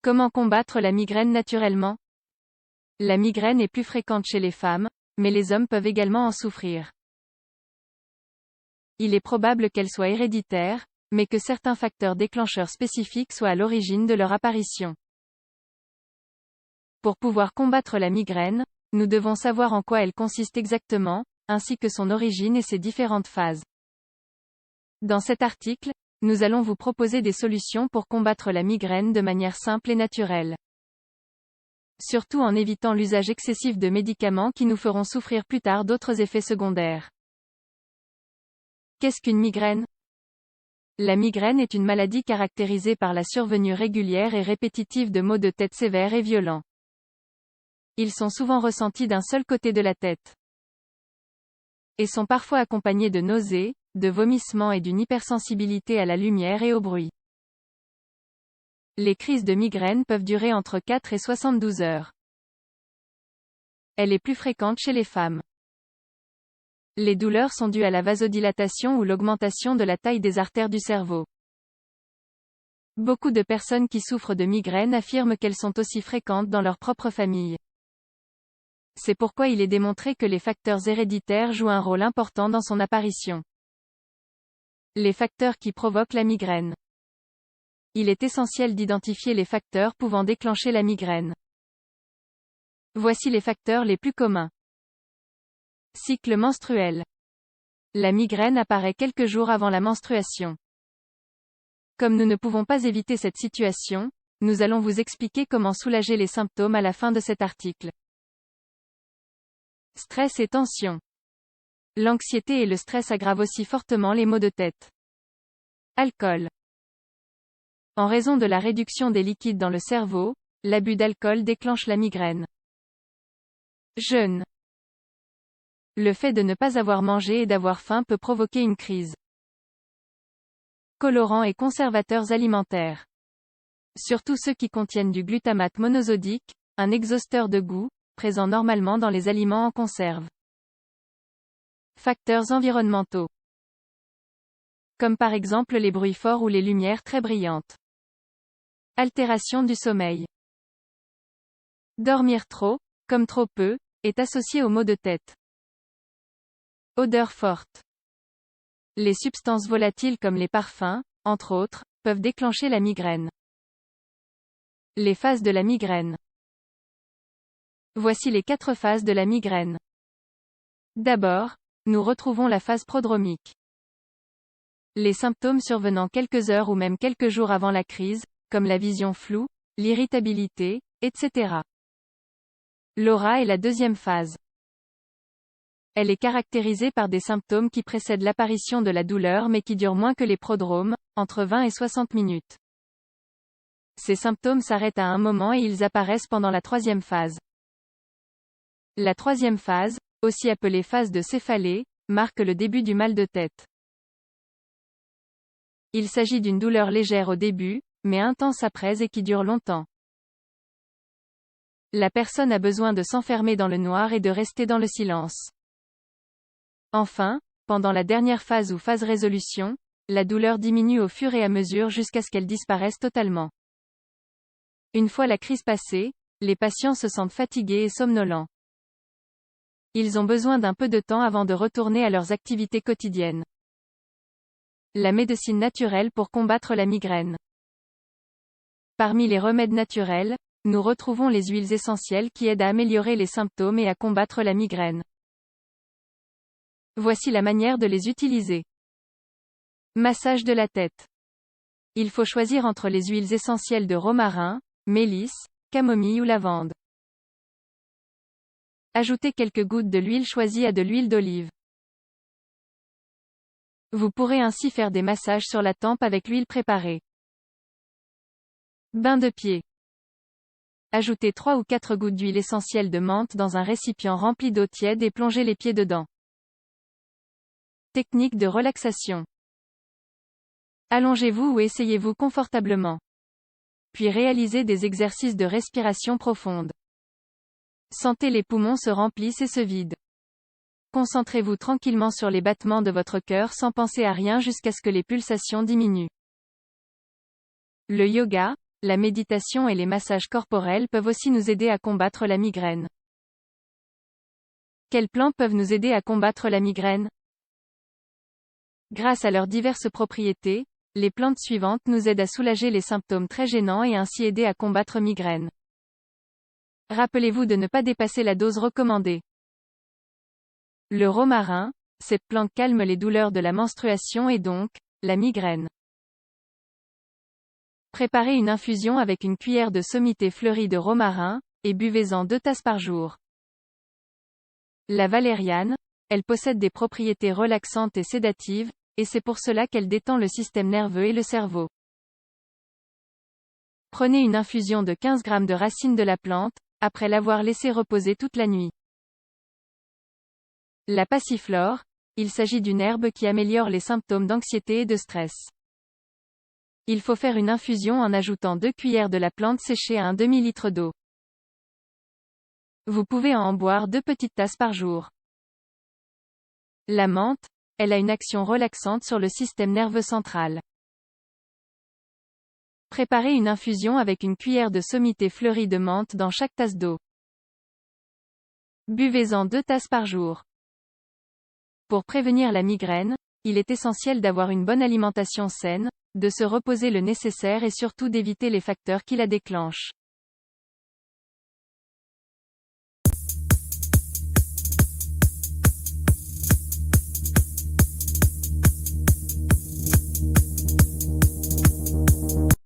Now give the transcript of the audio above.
Comment combattre la migraine naturellement? La migraine est plus fréquente chez les femmes, mais les hommes peuvent également en souffrir. Il est probable qu'elle soit héréditaire, mais que certains facteurs déclencheurs spécifiques soient à l'origine de leur apparition. Pour pouvoir combattre la migraine, nous devons savoir en quoi elle consiste exactement, ainsi que son origine et ses différentes phases. Dans cet article, nous allons vous proposer des solutions pour combattre la migraine de manière simple et naturelle. Surtout en évitant l'usage excessif de médicaments qui nous feront souffrir plus tard d'autres effets secondaires. Qu'est-ce qu'une migraine? La migraine est une maladie caractérisée par la survenue régulière et répétitive de maux de tête sévères et violents. Ils sont souvent ressentis d'un seul côté de la tête. Et sont parfois accompagnés de nausées, de vomissements et d'une hypersensibilité à la lumière et au bruit. Les crises de migraine peuvent durer entre 4 et 72 heures. Elle est plus fréquente chez les femmes. Les douleurs sont dues à la vasodilatation ou l'augmentation de la taille des artères du cerveau. Beaucoup de personnes qui souffrent de migraine affirment qu'elles sont aussi fréquentes dans leur propre famille. C'est pourquoi il est démontré que les facteurs héréditaires jouent un rôle important dans son apparition. Les facteurs qui provoquent la migraine. Il est essentiel d'identifier les facteurs pouvant déclencher la migraine. Voici les facteurs les plus communs. Cycle menstruel. La migraine apparaît quelques jours avant la menstruation. Comme nous ne pouvons pas éviter cette situation, nous allons vous expliquer comment soulager les symptômes à la fin de cet article. Stress et tension. L'anxiété et le stress aggravent aussi fortement les maux de tête. Alcool. En raison de la réduction des liquides dans le cerveau, l'abus d'alcool déclenche la migraine. Jeûne. Le fait de ne pas avoir mangé et d'avoir faim peut provoquer une crise. Colorants et conservateurs alimentaires. Surtout ceux qui contiennent du glutamate monosodique, un exhausteur de goût, présent normalement dans les aliments en conserve. Facteurs environnementaux. Comme par exemple les bruits forts ou les lumières très brillantes. Altération du sommeil. Dormir trop, comme trop peu, est associé aux maux de tête. Odeur forte. Les substances volatiles comme les parfums, entre autres, peuvent déclencher la migraine. Les phases de la migraine. Voici les 4 phases de la migraine. D'abord, nous retrouvons la phase prodromique. Les symptômes survenant quelques heures ou même quelques jours avant la crise, comme la vision floue, l'irritabilité, etc. L'aura est la deuxième phase. Elle est caractérisée par des symptômes qui précèdent l'apparition de la douleur mais qui durent moins que les prodromes, entre 20 et 60 minutes. Ces symptômes s'arrêtent à un moment et ils apparaissent pendant la troisième phase. La troisième phase, aussi appelée phase de céphalée, marque le début du mal de tête. Il s'agit d'une douleur légère au début, mais intense après et qui dure longtemps. La personne a besoin de s'enfermer dans le noir et de rester dans le silence. Enfin, pendant la dernière phase ou phase résolution, la douleur diminue au fur et à mesure jusqu'à ce qu'elle disparaisse totalement. Une fois la crise passée, les patients se sentent fatigués et somnolents. Ils ont besoin d'un peu de temps avant de retourner à leurs activités quotidiennes. La médecine naturelle pour combattre la migraine. Parmi les remèdes naturels, nous retrouvons les huiles essentielles qui aident à améliorer les symptômes et à combattre la migraine. Voici la manière de les utiliser. Massage de la tête. Il faut choisir entre les huiles essentielles de romarin, mélisse, camomille ou lavande. Ajoutez quelques gouttes de l'huile choisie à de l'huile d'olive. Vous pourrez ainsi faire des massages sur la tempe avec l'huile préparée. Bain de pied. Ajoutez 3 ou 4 gouttes d'huile essentielle de menthe dans un récipient rempli d'eau tiède et plongez les pieds dedans. Technique de relaxation. Allongez-vous ou asseyez-vous confortablement. Puis réalisez des exercices de respiration profonde. Sentez les poumons se remplissent et se vident. Concentrez-vous tranquillement sur les battements de votre cœur sans penser à rien jusqu'à ce que les pulsations diminuent. Le yoga, la méditation et les massages corporels peuvent aussi nous aider à combattre la migraine. Quelles plantes peuvent nous aider à combattre la migraine? Grâce à leurs diverses propriétés, les plantes suivantes nous aident à soulager les symptômes très gênants et ainsi aider à combattre migraine. Rappelez-vous de ne pas dépasser la dose recommandée. Le romarin, cette plante calme les douleurs de la menstruation et donc, la migraine. Préparez une infusion avec une cuillère de sommité fleurie de romarin, et buvez-en 2 tasses par jour. La valériane, elle possède des propriétés relaxantes et sédatives, et c'est pour cela qu'elle détend le système nerveux et le cerveau. Prenez une infusion de 15 g de racines de la plante, après l'avoir laissée reposer toute la nuit. La passiflore, il s'agit d'une herbe qui améliore les symptômes d'anxiété et de stress. Il faut faire une infusion en ajoutant 2 cuillères de la plante séchée à un demi-litre d'eau. Vous pouvez en boire 2 petites tasses par jour. La menthe, elle a une action relaxante sur le système nerveux central. Préparez une infusion avec une cuillère de sommité fleurie de menthe dans chaque tasse d'eau. Buvez-en 2 tasses par jour. Pour prévenir la migraine, il est essentiel d'avoir une bonne alimentation saine, de se reposer le nécessaire et surtout d'éviter les facteurs qui la déclenchent.